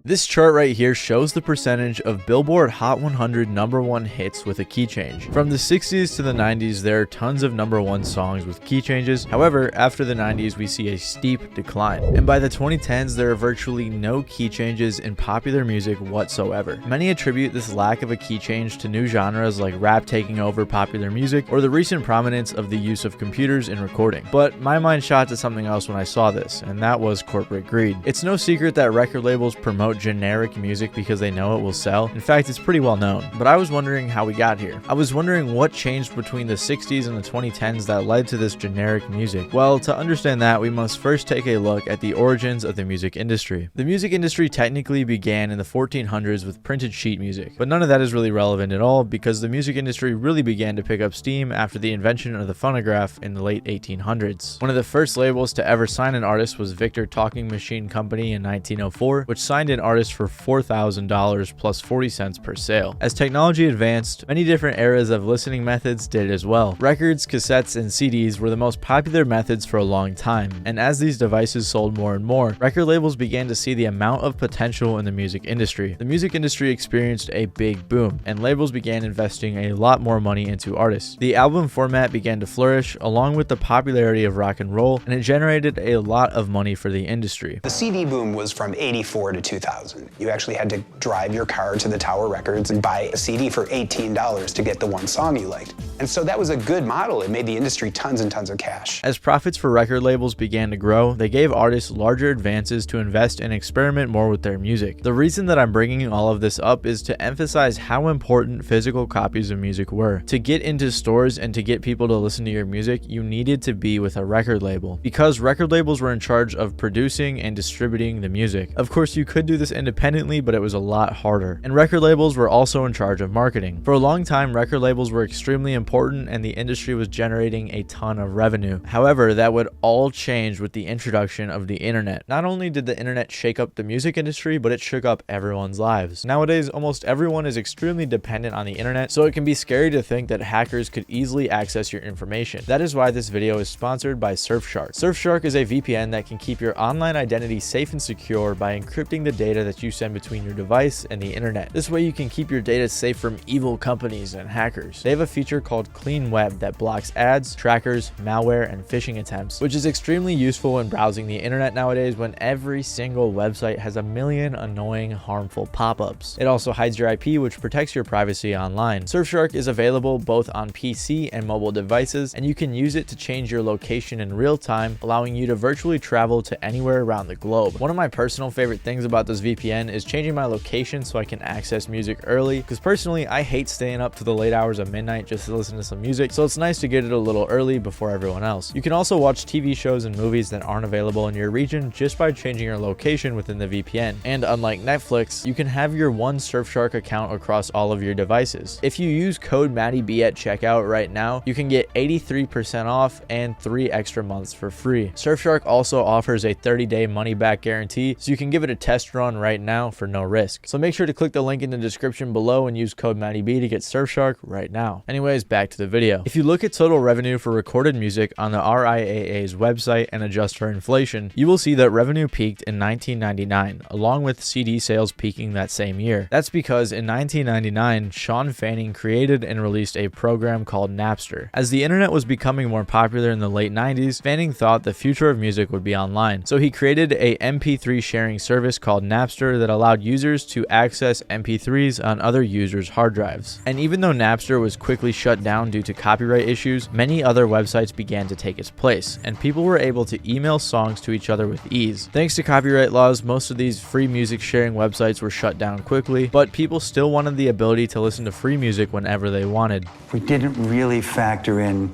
This chart right here shows the percentage of Billboard Hot 100 #1 hits with a key change. From the 60s to the 90s, there are tons of #1 songs with key changes. However, after the 90s, we see a steep decline. And by the 2010s, there are virtually no key changes in popular music whatsoever. Many attribute this lack of a key change to new genres like rap taking over popular music, or the recent prominence of the use of computers in recording. But my mind shot to something else when I saw this, and that was corporate greed. It's no secret that record labels promote generic music because they know it will sell. In fact, it's pretty well known. But I was wondering how we got here. I was wondering what changed between the 60s and the 2010s that led to this generic music. Well, to understand that, we must first take a look at the origins of the music industry. The music industry technically began in the 1400s with printed sheet music, but none of that is really relevant at all because the music industry really began to pick up steam after the invention of the phonograph in the late 1800s. One of the first labels to ever sign an artist was Victor Talking Machine Company in 1904, which signed an artist for $4,000 plus 40 cents per sale. As technology advanced, many different eras of listening methods did as well. Records, cassettes, and CDs were the most popular methods for a long time, and as these devices sold more and more, record labels began to see the amount of potential in the music industry. The music industry experienced a big boom, and labels began investing a lot more money into artists. The album format began to flourish, along with the popularity of rock and roll, and it generated a lot of money for the industry. The CD boom was from 84 to 2000. You actually had to drive your car to the Tower Records and buy a CD for $18 to get the one song you liked. And so that was a good model. It made the industry tons and tons of cash. As profits for record labels began to grow, they gave artists larger advances to invest and experiment more with their music. The reason that I'm bringing all of this up is to emphasize how important physical copies of music were. To get into stores and to get people to listen to your music, you needed to be with a record label, because record labels were in charge of producing and distributing the music. Of course, you could do this independently, but it was a lot harder. And record labels were also in charge of marketing. For a long time, record labels were extremely important and the industry was generating a ton of revenue. However, that would all change with the introduction of the internet. Not only did the internet shake up the music industry, but it shook up everyone's lives. Nowadays, almost everyone is extremely dependent on the internet, so it can be scary to think that hackers could easily access your information. That is why this video is sponsored by Surfshark. Surfshark is a VPN that can keep your online identity safe and secure by encrypting the data that you send between your device and the internet. This way you can keep your data safe from evil companies and hackers. They have a feature called Clean Web that blocks ads, trackers, malware, and phishing attempts, which is extremely useful when browsing the internet nowadays when every single website has a million annoying, harmful pop-ups. It also hides your IP, which protects your privacy online. Surfshark is available both on PC and mobile devices, and you can use it to change your location in real time, allowing you to virtually travel to anywhere around the globe. One of my personal favorite things about this VPN is changing my location so I can access music early, because personally I hate staying up to the late hours of midnight just to listen to some music, so it's nice to get it a little early before everyone else. You can also watch TV shows and movies that aren't available in your region just by changing your location within the VPN. And unlike Netflix, you can have your one Surfshark account across all of your devices. If you use code MattyB at checkout right now, you can get 83% off and 3 extra months for free. Surfshark also offers a 30-day money-back guarantee, so you can give it a test run right now for no risk. So make sure to click the link in the description below and use code MattyB to get Surfshark right now. Anyways, back to the video. If you look at total revenue for recorded music on the RIAA's website and adjust for inflation, you will see that revenue peaked in 1999, along with CD sales peaking that same year. That's because in 1999, Shawn created and released a program called Napster. As the internet was becoming more popular in the late 90s, Fanning thought the future of music would be online. So he created a MP3 sharing service called Napster that allowed users to access MP3s on other users' hard drives. And even though Napster was quickly shut down due to copyright issues, many other websites began to take its place, and people were able to email songs to each other with ease. Thanks to copyright laws, most of these free music sharing websites were shut down quickly, but people still wanted the ability to listen to free music whenever they wanted. We didn't really factor in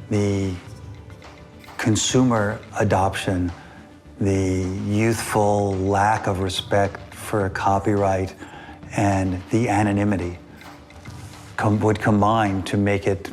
the consumer adoption, the youthful lack of respect for copyright, and the anonymity would combine to make it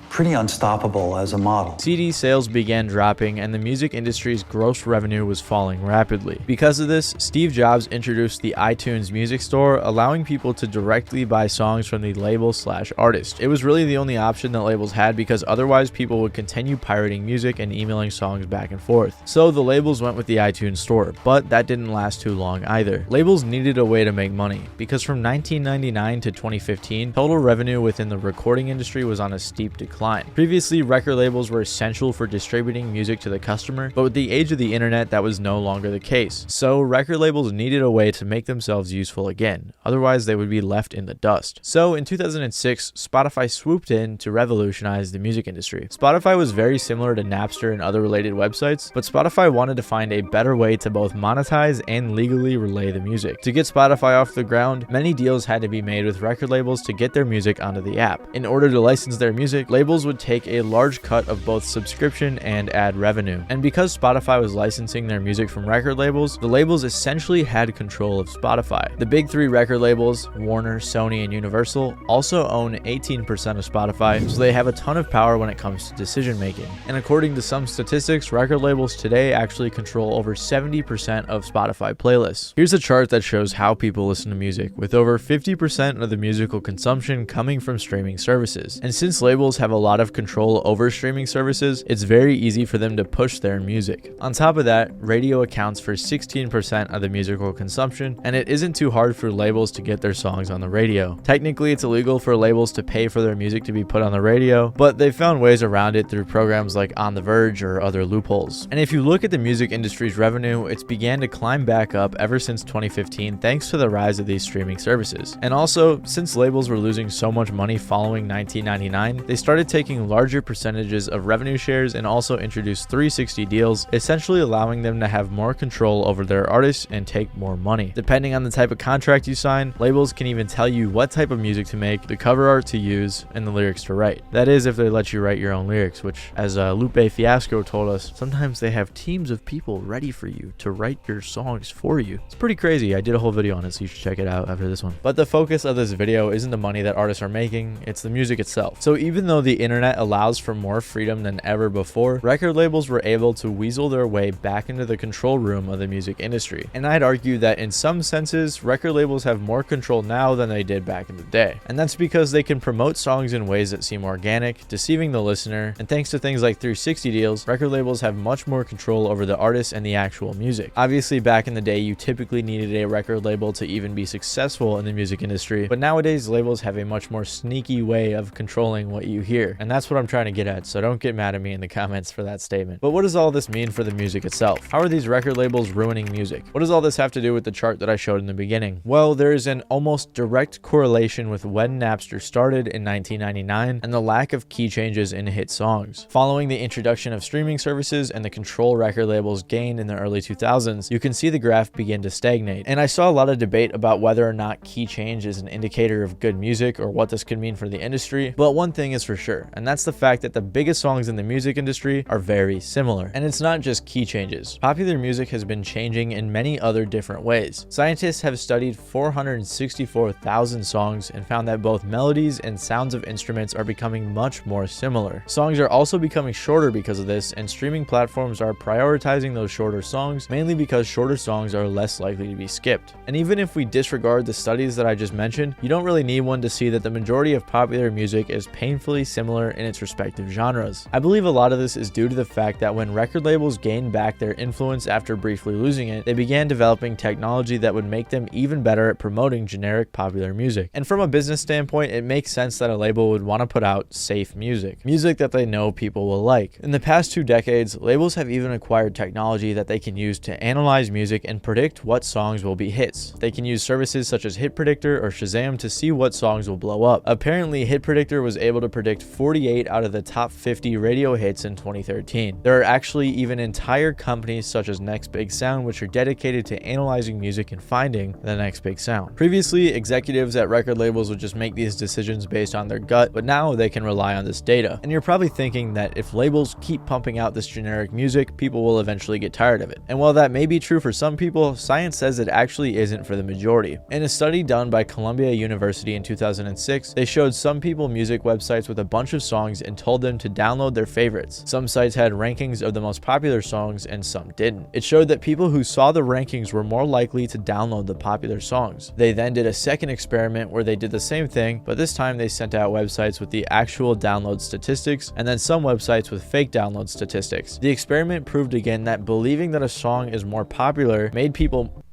pretty unstoppable as a model. CD sales began dropping and the music industry's gross revenue was falling rapidly. Because of this, Steve Jobs introduced the iTunes Music Store, allowing people to directly buy songs from the label/artist. It was really the only option that labels had because otherwise people would continue pirating music and emailing songs back and forth. So the labels went with the iTunes Store, but that didn't last too long either. Labels needed a way to make money because from 1999 to 2015, total revenue within the recording industry was on a steep decline. Previously, record labels were essential for distributing music to the customer, but with the age of the internet, that was no longer the case. So record labels needed a way to make themselves useful again, otherwise they would be left in the dust. So in 2006, Spotify swooped in to revolutionize the music industry. Spotify was very similar to Napster and other related websites, but Spotify wanted to find a better way to both monetize and legally relay the music. To get Spotify off the ground, many deals had to be made with record labels to get their music onto the app. In order to license their music, labels would take a large cut of both subscription and ad revenue. And because Spotify was licensing their music from record labels, the labels essentially had control of Spotify. The big three record labels, Warner, Sony, and Universal, also own 18% of Spotify, so they have a ton of power when it comes to decision making. And according to some statistics, record labels today actually control over 70% of Spotify playlists. Here's a chart that shows how people listen to music, with over 50% of the musical consumption coming from streaming services. And since labels have a lot of control over streaming services, it's very easy for them to push their music. On top of that, radio accounts for 16% of the musical consumption, and it isn't too hard for labels to get their songs on the radio. Technically, it's illegal for labels to pay for their music to be put on the radio, but they've found ways around it through programs like On the Verge or other loopholes. And if you look at the music industry's revenue, it's began to climb back up ever since 2015 thanks to the rise of these streaming services. And also, since labels were losing so much money following 1999, they started taking larger percentages of revenue shares and also introduced 360 deals, essentially allowing them to have more control over their artists and take more money. Depending on the type of contract you sign, labels can even tell you what type of music to make, the cover art to use, and the lyrics to write. That is if they let you write your own lyrics, which, as Lupe Fiasco told us, sometimes they have teams of people ready for you to write your songs for you. It's pretty crazy. I did a whole video on it, so you should check it out after this one. But the focus of this video isn't the money that artists are making, it's the music itself. So even though the internet allows for more freedom than ever before, record labels were able to weasel their way back into the control room of the music industry. And I'd argue that in some senses, record labels have more control now than they did back in the day. And that's because they can promote songs in ways that seem organic, deceiving the listener, and thanks to things like 360 deals, record labels have much more control over the artist and the actual music. Obviously, back in the day, you typically needed a record label to even be successful in the music industry, but nowadays, labels have a much more sneaky way of controlling what you hear. And that's what I'm trying to get at, so don't get mad at me in the comments for that statement. But what does all this mean for the music itself? How are these record labels ruining music? What does all this have to do with the chart that I showed in the beginning? Well, there is an almost direct correlation with when Napster started in 1999 and the lack of key changes in hit songs. Following the introduction of streaming services and the control record labels gained in the early 2000s, you can see the graph begin to stagnate. And I saw a lot of debate about whether or not key change is an indicator of good music or what this could mean for the industry, but one thing is for sure, and that's the fact that the biggest songs in the music industry are very similar. And it's not just key changes. Popular music has been changing in many other different ways. Scientists have studied 464,000 songs and found that both melodies and sounds of instruments are becoming much more similar. Songs are also becoming shorter because of this, and streaming platforms are prioritizing those shorter songs, mainly because shorter songs are less likely to be skipped. And even if we disregard the studies that I just mentioned, you don't really need one to see that the majority of popular music is painfully similar in its respective genres. I believe a lot of this is due to the fact that when record labels gained back their influence after briefly losing it, they began developing technology that would make them even better at promoting generic popular music. And from a business standpoint, it makes sense that a label would want to put out safe music that they know people will like. In the past 2 decades, labels have even acquired technology that they can use to analyze music and predict what songs will be hits. They can use services such as hitpredictor or Shazam to see what songs will blow up. Apparently, hitpredictor was able to predict 48 out of the top 50 radio hits in 2013. There are actually even entire companies such as Next Big Sound which are dedicated to analyzing music and finding the next big sound. Previously, executives at record labels would just make these decisions based on their gut, but now they can rely on this data. And you're probably thinking that if labels keep pumping out this generic music, people will eventually get tired of it. And while that may be true for some people, science says it actually isn't for the majority. In a study done by Columbia University in 2006, they showed some people music websites with a bunch bunch of songs and told them to download their favorites. Some sites had rankings of the most popular songs and some didn't. It showed that people who saw the rankings were more likely to download the popular songs. They then did a second experiment where they did the same thing, but this time they sent out websites with the actual download statistics and then some websites with fake download statistics. The experiment proved again that believing that a song is more popular made people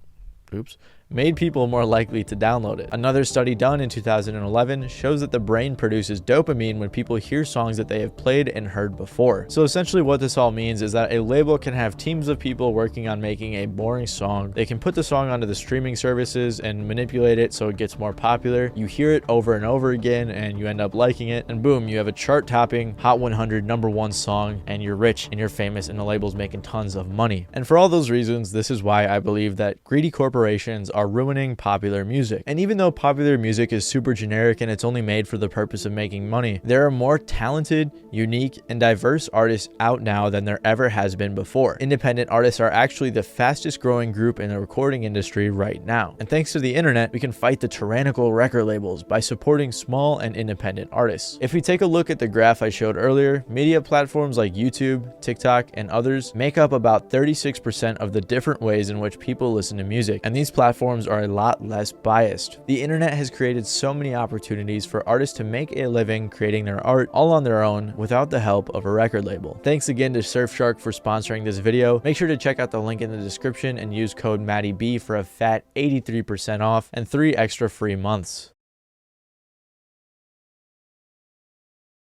more likely to download it. Another study done in 2011 shows that the brain produces dopamine when people hear songs that they have played and heard before. So essentially what this all means is that a label can have teams of people working on making a boring song. They can put the song onto the streaming services and manipulate it so it gets more popular. You hear it over and over again and you end up liking it, and boom, you have a chart-topping Hot 100 #1 song, and you're rich and you're famous and the label's making tons of money. And for all those reasons, this is why I believe that greedy corporations are ruining popular music. And even though popular music is super generic and it's only made for the purpose of making money, there are more talented, unique, and diverse artists out now than there ever has been before. Independent artists are actually the fastest growing group in the recording industry right now. And thanks to the internet, we can fight the tyrannical record labels by supporting small and independent artists. If we take a look at the graph I showed earlier, media platforms like YouTube, TikTok, and others make up about 36% of the different ways in which people listen to music. And these platforms are a lot less biased. The internet has created so many opportunities for artists to make a living creating their art all on their own without the help of a record label. Thanks again to Surfshark for sponsoring this video. Make sure to check out the link in the description and use code MattyB for a fat 83% off and 3 extra free months.